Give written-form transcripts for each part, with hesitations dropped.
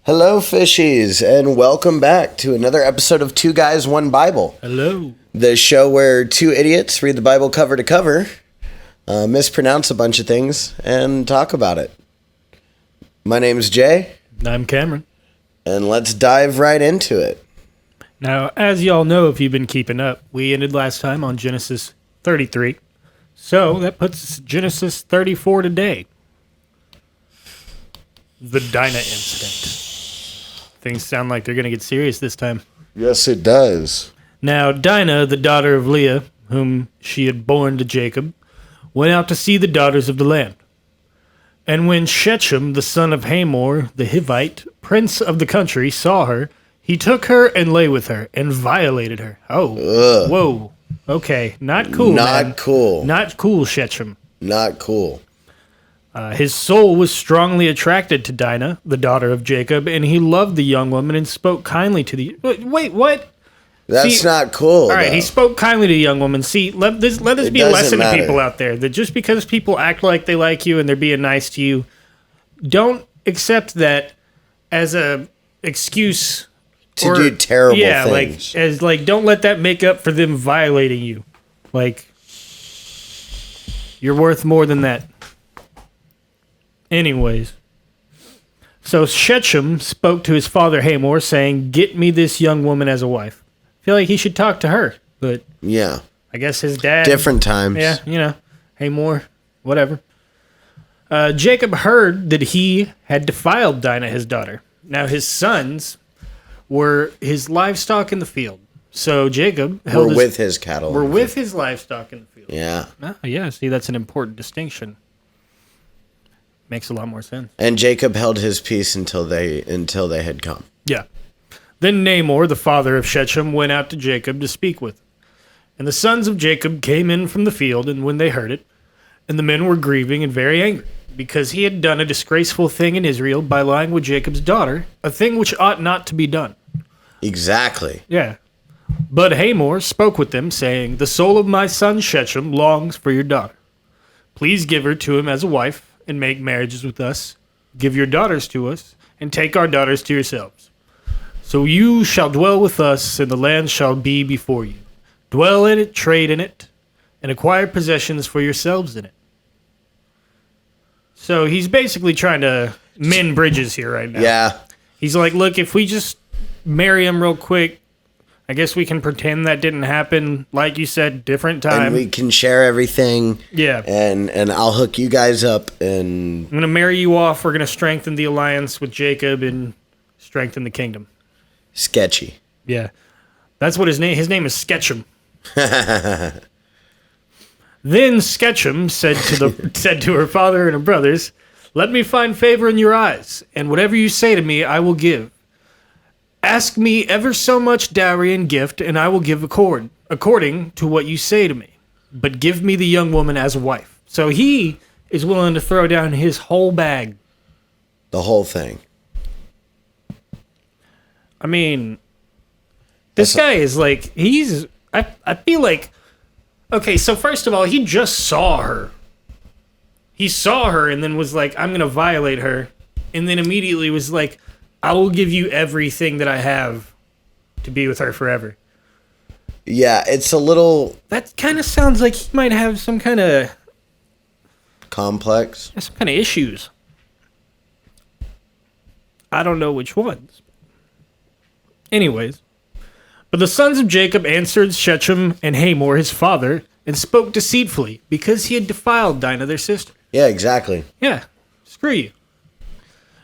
Hello, fishies, and welcome back to another episode of Two Guys, One Bible. Hello. The show where two idiots read the Bible cover to cover, mispronounce a bunch of things, and talk about it. My name's Jay. I'm Cameron. And let's dive right into it. Now, as y'all know, if you've been keeping up, we ended last time on Genesis 33. So that puts us at Genesis 34 today. The Dinah incident. Things sound like they're going to get serious this time. Yes, it does. Now, Dinah, the daughter of Leah, whom she had borne to Jacob, went out to see the daughters of the land. And when Sketchem, the son of Hamor, the Hivite, prince of the country, saw her, he took her and lay with her and violated her. Oh, ugh. Whoa. Okay, not cool, man. Cool. Not cool, Sketchem. Not cool. His soul was strongly attracted to Dinah, the daughter of Jacob, and he loved the young woman and spoke kindly to the... Wait, what? That's not cool. All right, though. He spoke kindly to the young woman. See, let this be a lesson to people out there, that just because people act like they like you and they're being nice to you, don't accept that as a excuse to do terrible things. Don't let that make up for them violating you. Like, you're worth more than that. Anyways, so Sketchem spoke to his father Hamor, saying, "Get me this young woman as a wife." I feel like he should talk to her, but yeah, I guess his dad... Different times. Yeah, Hamor, whatever. Jacob heard that he had defiled Dinah, his daughter. Now his sons were his livestock in the field. So Jacob held with his cattle. Were with his livestock in the field. Yeah. Yeah, see, that's an important distinction. Makes a lot more sense. And Jacob held his peace until they had come. Yeah. Then Namor, the father of Sketchem, went out to Jacob to speak with him. And the sons of Jacob came in from the field, and when they heard it, and the men were grieving and very angry, because he had done a disgraceful thing in Israel by lying with Jacob's daughter, a thing which ought not to be done. Exactly. Yeah. But Hamor spoke with them, saying, "The soul of my son Sketchem longs for your daughter. Please give her to him as a wife, and make marriages with us. Give your daughters to us, and take our daughters to yourselves. So you shall dwell with us, and the land shall be before you. Dwell in it, trade in it, and acquire possessions for yourselves in it." So he's basically trying to mend bridges here right now. Yeah. He's like, look, if we just marry him real quick, I guess we can pretend that didn't happen. Like you said, different time. And we can share everything. Yeah. And I'll hook you guys up, and I'm going to marry you off. We're going to strengthen the alliance with Jacob and strengthen the kingdom. Sketchy. Yeah. That's what his name is Sketchem. Then Sketchem said to her father and her brothers, "Let me find favor in your eyes, and whatever you say to me I will give. Ask me ever so much dowry and gift, and I will give according to what you say to me. But give me the young woman as a wife." So he is willing to throw down his whole bag. The whole thing. I mean, this guy is like, I feel like, okay, so first of all, he just saw her. He saw her and then was like, I'm going to violate her. And then immediately was like, I will give you everything that I have to be with her forever. Yeah, it's a little... That kind of sounds like he might have some kind of... complex? Some kind of issues. I don't know which ones. Anyways. But the sons of Jacob answered Sketchem and Hamor, his father, and spoke deceitfully, because he had defiled Dinah, their sister. Yeah, exactly. Yeah, screw you.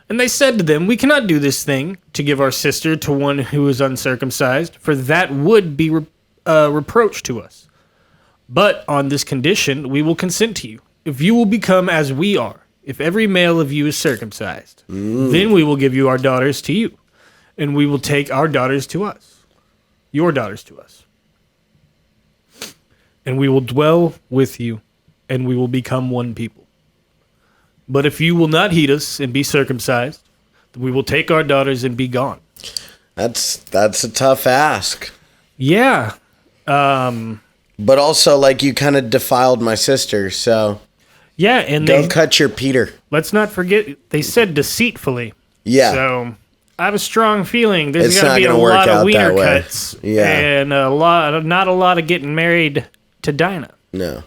And they said to them, "We cannot do this thing, to give our sister to one who is uncircumcised, for that would be reproach to us. But on this condition we will consent to you, if you will become as we are, if every male of you is circumcised. Then we will give you our daughters to you, and we will take our daughters to us, your daughters to us. And we will dwell with you, and we will become one people. But if you will not heed us and be circumcised, then we will take our daughters and be gone." That's a tough ask. Yeah. But also, like, you kind of defiled my sister, so... Yeah, and Go cut your Peter. Let's not forget, they said deceitfully. Yeah. So, I have a strong feeling there's It's going to not be a gonna work lot out of wiener that way. cuts. Yeah. And not a lot of getting married to Dinah. No.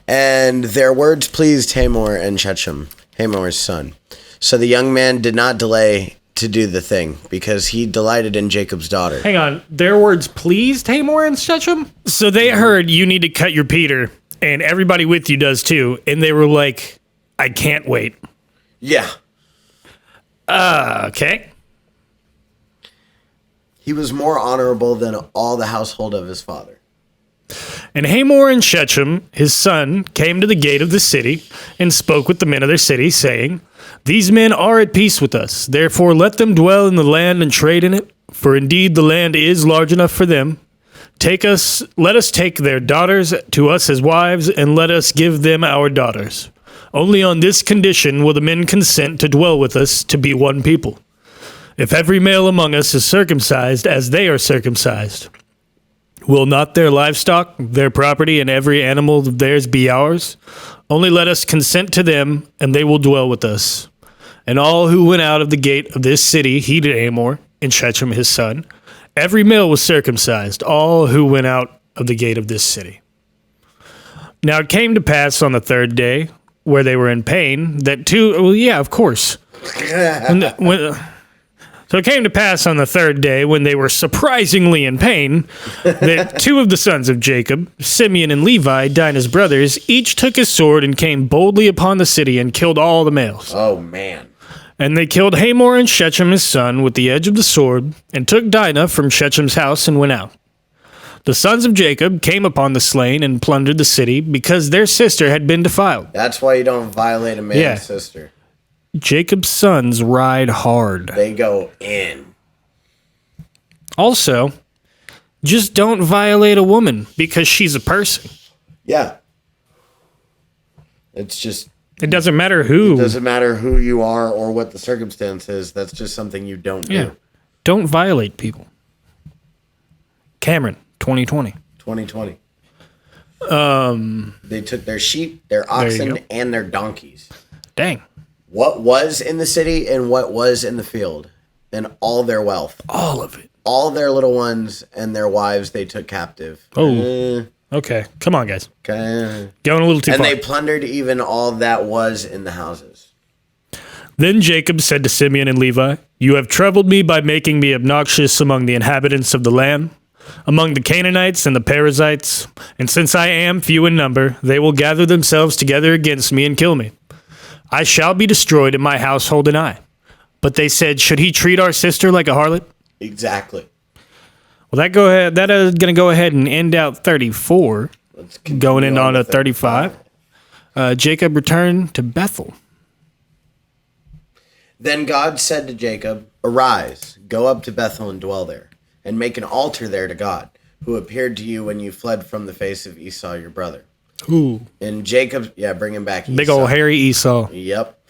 And their words pleased Hamor and Shechem, Hamor's son. So the young man did not delay to do the thing, because he delighted in Jacob's daughter. Hang on. Their words pleased Hamor and Shechem? So they heard you need to cut your Peter, and everybody with you does too. And they were like, I can't wait. Yeah. Okay. He was more honorable than all the household of his father. And Hamor and Shechem, his son, came to the gate of the city and spoke with the men of their city, saying, These men are at peace with us. Therefore let them dwell in the land and trade in it. For indeed the land is large enough for them. Let us take their daughters to us as wives, and let us give them our daughters. Only on this condition will the men consent to dwell with us, to be one people. If every male among us is circumcised as they are circumcised, will not their livestock, their property, and every animal of theirs be ours? Only let us consent to them, and they will dwell with us. And all who went out of the gate of this city heeded Hamor and Shechem his son. Every male was circumcised, all who went out of the gate of this city. Now it came to pass on the third day, where they were in pain, that of course. So it came to pass on the third day, when they were surprisingly in pain, that two of the sons of Jacob, Simeon and Levi, Dinah's brothers, each took his sword and came boldly upon the city and killed all the males. Oh, man. And they killed Hamor and Shechem his son with the edge of the sword, and took Dinah from Shechem's house and went out. The sons of Jacob came upon the slain and plundered the city, because their sister had been defiled. That's why you don't violate a man's sister. Jacob's sons ride hard. They go in. Also, just don't violate a woman because she's a person. Yeah. It's just... It doesn't matter who. It doesn't matter who you are or what the circumstance is. That's just something you don't do. Don't violate people. Cameron, 2020. 2020. They took their sheep, their oxen, and their donkeys. Dang. What was in the city and what was in the field, and all their wealth. All of it. All their little ones and their wives they took captive. Oh. Okay. Come on, guys. Okay. Going a little too far. And they plundered even all that was in the houses. Then Jacob said to Simeon and Levi, You have troubled me by making me obnoxious among the inhabitants of the land, among the Canaanites and the Perizzites, and since I am few in number, they will gather themselves together against me and kill me. I shall be destroyed in my household and I. But they said, Should he treat our sister like a harlot? Exactly. Well, that is going to go ahead and end out 34. Let's going in on a 35. Jacob returned to Bethel. Then God said to Jacob, Arise, go up to Bethel and dwell there, and make an altar there to God, who appeared to you when you fled from the face of Esau your brother. Ooh. And Jacob, bring him back. Big old hairy Esau. Yep.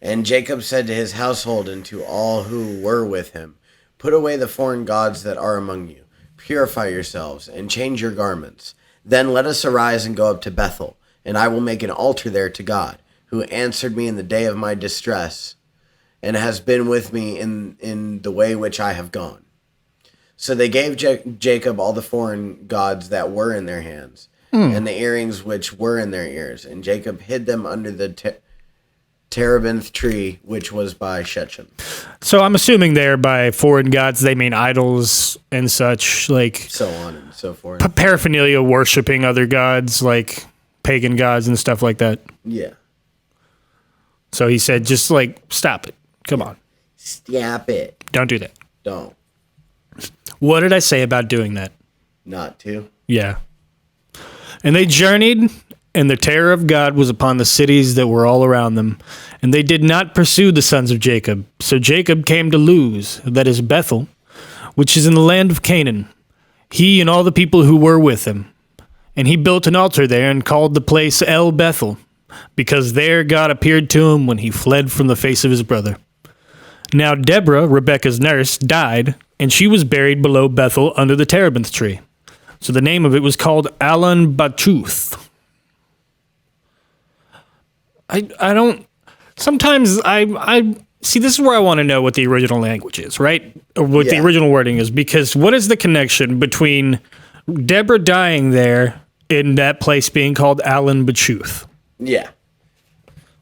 And Jacob said to his household and to all who were with him, Put away the foreign gods that are among you. Purify yourselves and change your garments. Then let us arise and go up to Bethel, and I will make an altar there to God, who answered me in the day of my distress, and has been with me in the way which I have gone. So they gave Jacob all the foreign gods that were in their hands, and the earrings which were in their ears, and Jacob hid them under the terebinth tree, which was by Sketchem. So I'm assuming there by foreign gods, they mean idols and such, like... So on and so forth. Paraphernalia worshiping other gods, like pagan gods and stuff like that. Yeah. So he said, just stop it. Come on. Stop it. Don't do that. Don't. What did I say about doing that? Not to. Yeah. And they journeyed, and the terror of God was upon the cities that were all around them, and they did not pursue the sons of Jacob. So Jacob came to Luz, that is Bethel, which is in the land of Canaan, he and all the people who were with him. And he built an altar there and called the place El Bethel, because there God appeared to him when he fled from the face of his brother. Now Deborah, Rebekah's nurse, died, and she was buried below Bethel under the terebinth tree. So the name of it was called Alon Bachuth. I don't. Sometimes See, this is where I want to know what the original language is, right? Or what the original wording is, because what is the connection between Deborah dying there and that place being called Alan Bachuth? Yeah.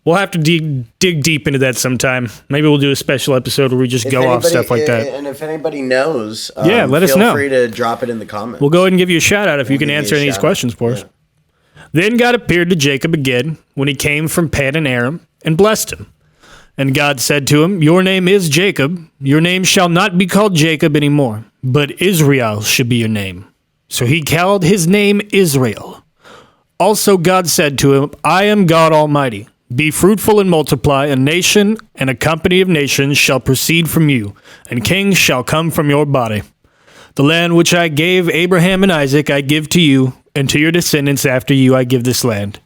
We'll have to dig deep into that sometime. Maybe we'll do a special episode where we just go off stuff like that. And if anybody knows, let us know. Feel free to drop it in the comments. We'll go ahead and give you a shout out if you can answer any of these questions for us. Then God appeared to Jacob again when he came from Paddan Aram and blessed him. And God said to him, "Your name is Jacob. Your name shall not be called Jacob anymore, but Israel should be your name." So he called his name Israel. Also God said to him, "I am God Almighty. Be fruitful and multiply. A nation and a company of nations shall proceed from you, and kings shall come from your body. The land which I gave Abraham and Isaac I give to you, and to your descendants after you I give this land."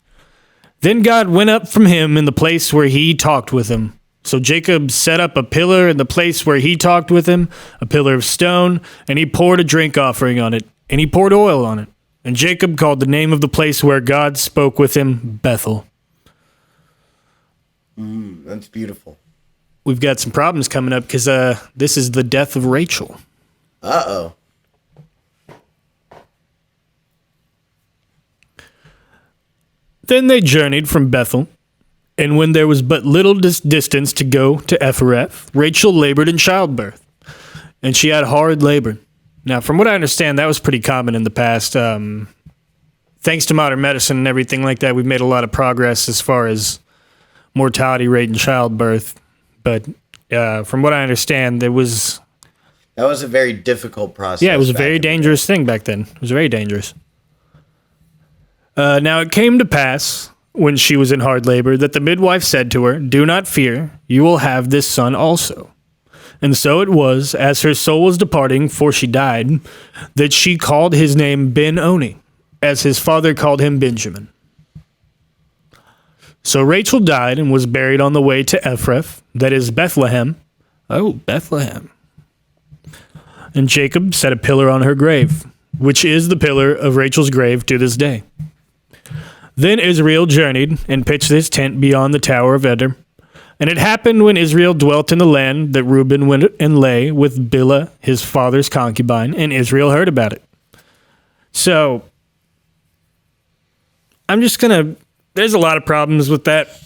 Then God went up from him in the place where he talked with him. So Jacob set up a pillar in the place where he talked with him, a pillar of stone, and he poured a drink offering on it, and he poured oil on it. And Jacob called the name of the place where God spoke with him Bethel. That's beautiful. We've got some problems coming up because this is the death of Rachel. Uh-oh. Then they journeyed from Bethel, and when there was but little distance to go to Ephrath, Rachel labored in childbirth, and she had hard labor. Now, from what I understand, that was pretty common in the past. Thanks to modern medicine and everything like that, we've made a lot of progress as far as mortality rate in childbirth. But from what I understand, that was a very difficult process. Yeah, it was a very dangerous thing back then. It was very dangerous. Now it came to pass, when she was in hard labor, that the midwife said to her, "Do not fear, you will have this son also." And so it was, as her soul was departing, for she died, that she called his name Ben-Oni, as his father called him Benjamin. So Rachel died and was buried on the way to Ephrath, that is Bethlehem. Oh, Bethlehem. And Jacob set a pillar on her grave, which is the pillar of Rachel's grave to this day. Then Israel journeyed and pitched his tent beyond the tower of Eder. And it happened when Israel dwelt in the land that Reuben went and lay with Bilhah, his father's concubine, and Israel heard about it. So, there's a lot of problems with that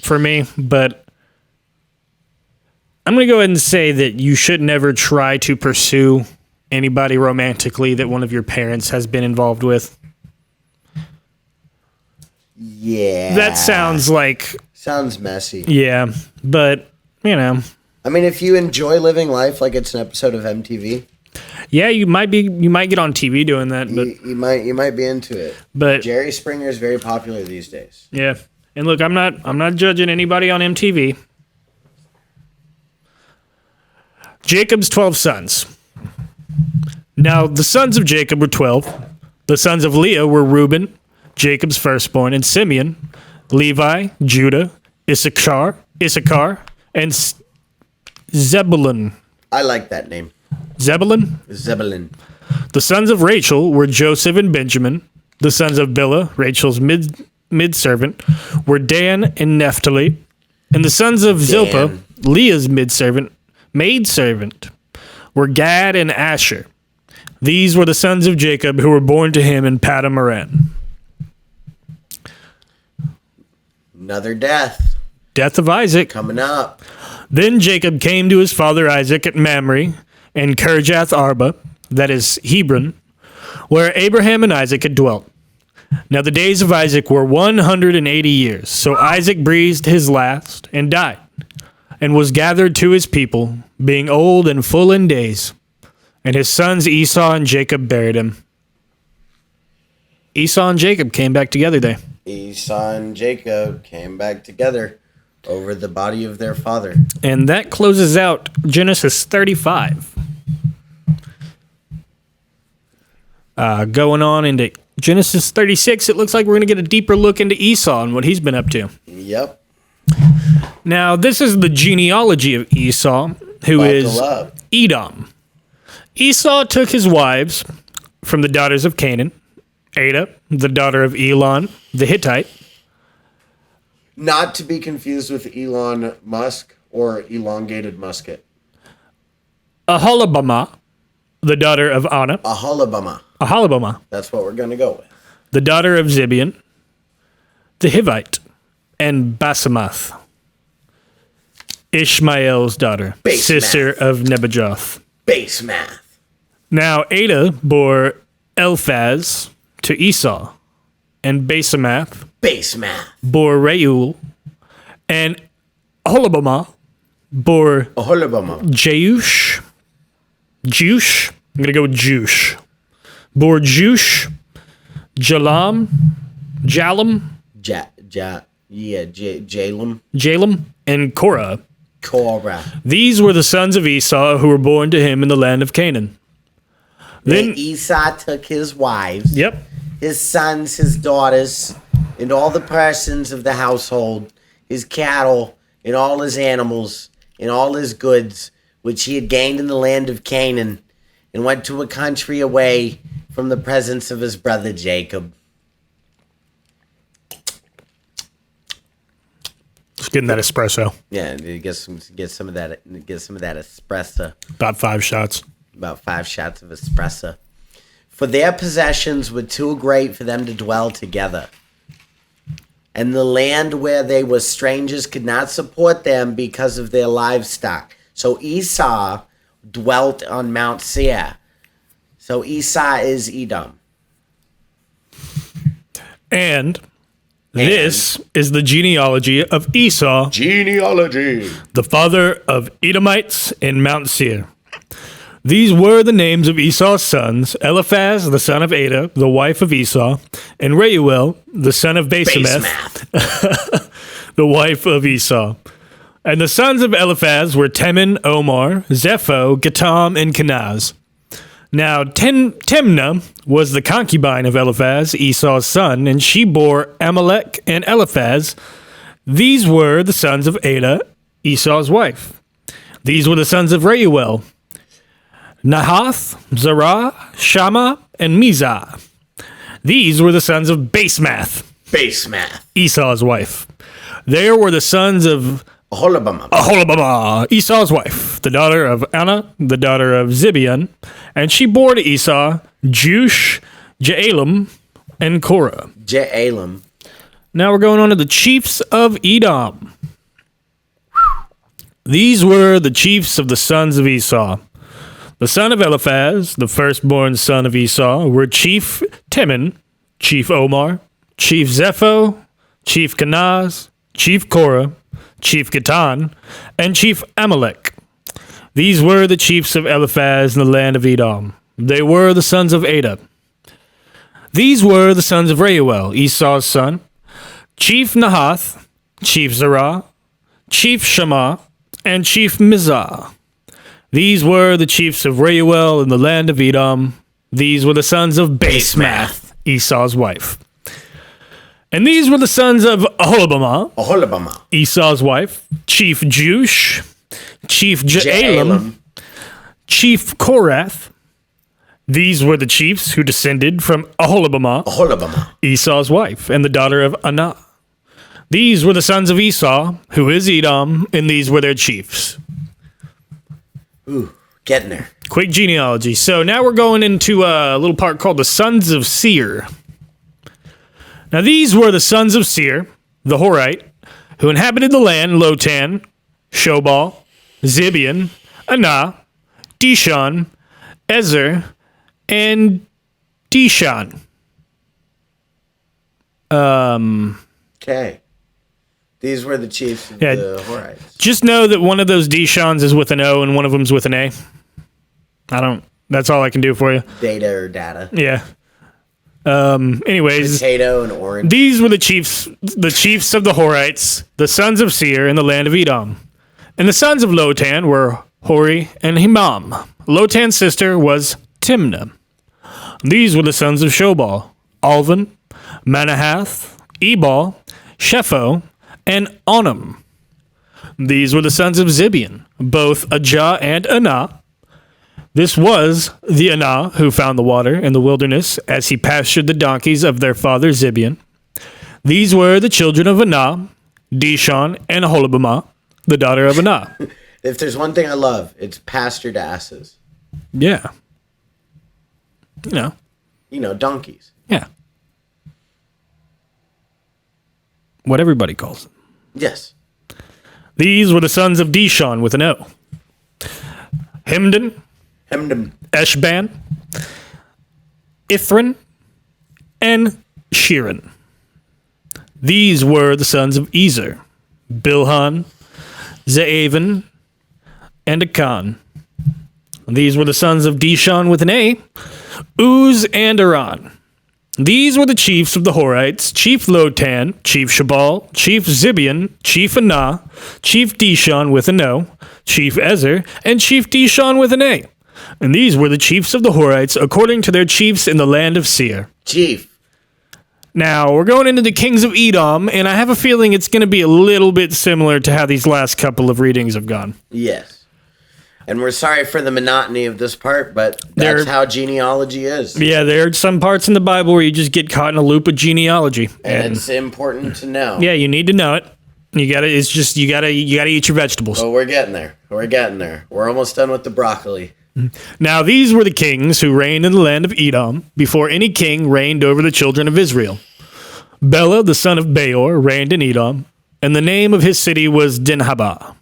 for me, but I'm going to go ahead and say that you should never try to pursue anybody romantically that one of your parents has been involved with. Yeah. That sounds messy. Yeah, but, I mean, if you enjoy living life like it's an episode of MTV. Yeah, you might get on TV doing that, but you might be into it. But Jerry Springer is very popular these days. Yeah. And look, I'm not judging anybody on MTV. Jacob's 12 sons. Now, the sons of Jacob were 12. The sons of Leah were Reuben, Jacob's firstborn, and Simeon, Levi, Judah, Issachar, and Zebulun. I like that name. Zebulun. The sons of Rachel were Joseph and Benjamin. The sons of Bilhah, Rachel's maidservant, were Dan and Naphtali. And the sons of Zilpah, Leah's maidservant, were Gad and Asher. These were the sons of Jacob who were born to him in Paddan Aram. Another death. Death of Isaac. Coming up. Then Jacob came to his father Isaac at Mamre and Kirjath Arba, that is Hebron, where Abraham and Isaac had dwelt. Now the days of Isaac were 180 years. So Isaac breathed his last and died, and was gathered to his people, being old and full in days. And his sons Esau and Jacob buried him. Esau and Jacob came back together there. Esau and Jacob came back together over the body of their father. And that closes out Genesis 35. Going on into Genesis 36, it looks like we're going to get a deeper look into Esau and what he's been up to. Yep. Now, this is the genealogy of Esau, who is Edom. Esau took his wives from the daughters of Canaan, Adah, the daughter of Elon, the Hittite. Not to be confused with Elon Musk or elongated musket. Aholibamah, the daughter of Anna. Aholibamah. That's what we're going to go with. The daughter of Zibeon, the Hivite, and Basemath, Ishmael's daughter, sister of Nebajoth. Base math. Now Ada bore Eliphaz to Esau, and Basemath bore Reuel, and Aholibamah bore Jeush. I'm going to go with Jush. Bore Jush, Jalam, Jalem, and Korah. These were the sons of Esau who were born to him in the land of Canaan. Then Esau took his wives, his sons, his daughters, and all the persons of the household, his cattle, and all his animals, and all his goods, which he had gained in the land of Canaan, and went to a country away from the presence of his brother Jacob. Just getting that espresso. Yeah, get some of that espresso. About 5 shots. About 5 shots of espresso. For their possessions were too great for them to dwell together. And the land where they were strangers could not support them because of their livestock. So Esau dwelt on Mount Seir. So Esau is Edom. And this is the genealogy of Esau, the father of Edomites in Mount Seir. These were the names of Esau's sons: Eliphaz, the son of Ada, the wife of Esau, and Reuel, the son of Basemath, the wife of Esau. And the sons of Eliphaz were Teman, Omar, Zepho, Gatam, and Kenaz. Now Timnah was the concubine of Eliphaz, Esau's son, and she bore Amalek and Eliphaz. These were the sons of Ada, Esau's wife. These were the sons of Reuel: Nahath, Zerah, Shammah, and Mizah. These were the sons of Basemath, Esau's wife. There were the sons of Aholibamah, Esau's wife, the daughter of Anna, the daughter of Zibeon, and she bore to Esau Jush, Jaalam, and Korah. Now we're going on to the chiefs of Edom. These were the chiefs of the sons of Esau. The son of Eliphaz, the firstborn son of Esau, were Chief Teman, Chief Omar, Chief Zepho, Chief Kenaz, Chief Korah, Chief Gatan, and Chief Amalek. These were the chiefs of Eliphaz in the land of Edom. They were the sons of Ada. These were the sons of Reuel, Esau's son: Chief Nahath, Chief Zerah, Chief Shammah, and Chief Mizah. These were the chiefs of Reuel in the land of Edom. These were the sons of Basemath, Esau's wife. And these were the sons of Aholibamah, Esau's wife: Chief Jush, Chief Jaalam, Chief Korath. These were the chiefs who descended from Aholibamah, Esau's wife, and the daughter of Anah. These were the sons of Esau, who is Edom, and these were their chiefs. Ooh, getting there. Quick genealogy. So now we're going into a little part called the sons of Seir. Now these were the sons of Seir, the Horite, who inhabited the land: Lotan, Shobal, Zibeon, Anah, Dishon, Ezer, and Dishan. Okay. These were the chiefs of the Horites. Just know that one of those Dishons is with an O and one of them's with an A. That's all I can do for you. Data. Yeah. Anyways, potato and orange. These were the chiefs of the Horites, the sons of Seir in the land of Edom. And the sons of Lotan were Hori and Himam. Lotan's sister was Timnah. These were the sons of Shobal: Alvan, Manahath, Ebal, Shepho, and Onam. These were the sons of Zibeon, both Ajah and Anah. This was the Anah who found the water in the wilderness as he pastured the donkeys of their father Zibeon. These were the children of Anah: Dishon, and Aholibamah, the daughter of Anah. If there's one thing I love, it's pastured asses. Yeah. You know, donkeys. Yeah. What everybody calls them. Yes. These were the sons of Dishon with an O. Hemden, Eshban, Ithran, and Shiran. These were the sons of Ezer, Bilhan, Zeavan, and Akan. These were the sons of Dishon with an A, Uz and Aran. These were the chiefs of the Horites, Chief Lotan, Chief Shabal, Chief Zibion, Chief Anah, Chief Dishon with an O, Chief Ezer, and Chief Dishon with an A. And these were the chiefs of the Horites according to their chiefs in the land of Seir. Chief. Now, we're going into the kings of Edom, and I have a feeling it's going to be a little bit similar to how these last couple of readings have gone. Yes. And we're sorry for the monotony of this part, but that's how genealogy is. Yeah, there are some parts in the Bible where you just get caught in a loop of genealogy. And it's important to know. Yeah, you need to know it. You gotta eat your vegetables. Oh, we're getting there. We're almost done with the broccoli. Now, these were the kings who reigned in the land of Edom before any king reigned over the children of Israel. Bela, the son of Beor, reigned in Edom, and the name of his city was Dinhabah.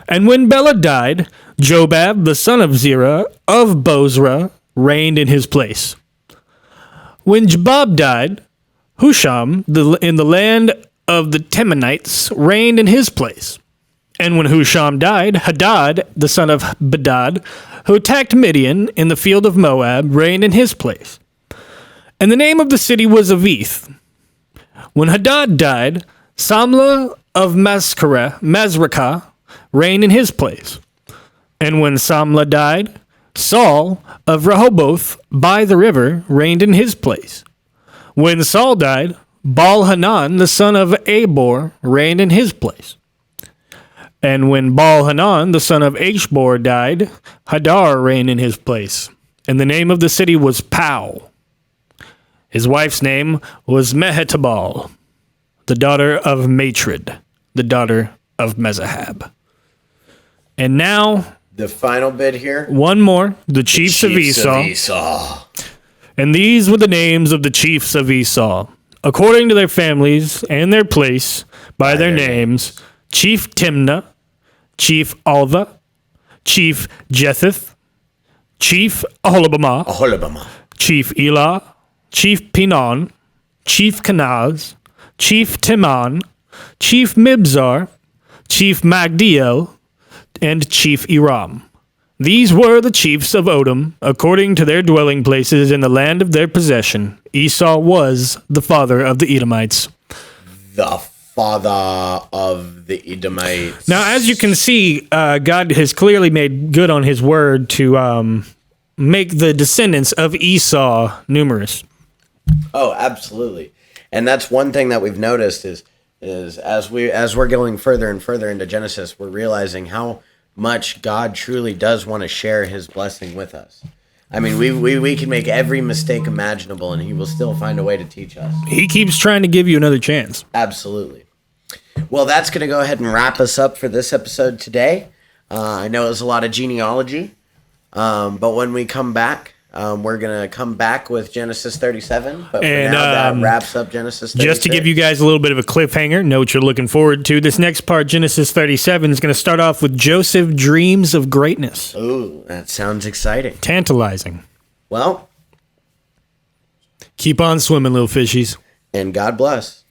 And when Bela died, Jobab, the son of Zerah of Bozrah, reigned in his place. When Jobab died, Husham, in the land of the Temanites, reigned in his place. And when Husham died, Hadad, the son of Bedad, who attacked Midian in the field of Moab, reigned in his place. And the name of the city was Avith. When Hadad died, Samlah of Masrekah reigned in his place. And when Samlah died, Saul of Rehoboth by the river reigned in his place. When Saul died, Baal-Hanan, the son of Abor, reigned in his place. And when Baal-Hanan, the son of Ashbor, died, Hadar reigned in his place. And the name of the city was Pau. His wife's name was Mehetabal, the daughter of Matred, the daughter of Mezahab. And now, the final bit here. One more, the chiefs of Esau. And these were the names of the chiefs of Esau, according to their families and their place, by their names: Chief Timnah, Chief Alva, Chief Jetheth, Chief Aholibamah, Chief Elah, Chief Pinon, Chief Kenaz, Chief Timon, Chief Mibzar, Chief Magdiel, and Chief Iram. These were the chiefs of Odom, according to their dwelling places in the land of their possession. Esau was the father of the Edomites. The father of the Edomites. Now, as you can see, God has clearly made good on his word to make the descendants of Esau numerous. Oh, absolutely. And that's one thing that we've noticed is as we're going further and further into Genesis, we're realizing how much God truly does want to share his blessing with us. I mean, we can make every mistake imaginable, and he will still find a way to teach us. He keeps trying to give you another chance. Absolutely. Well, that's going to go ahead and wrap us up for this episode today. I know it was a lot of genealogy, but when we come back, we're going to come back with Genesis 37. But for now, that wraps up Genesis 36. Just to give you guys a little bit of a cliffhanger, know what you're looking forward to. This next part, Genesis 37, is going to start off with Joseph dreams of greatness. Ooh, that sounds exciting. Tantalizing. Well, keep on swimming, little fishies. And God bless.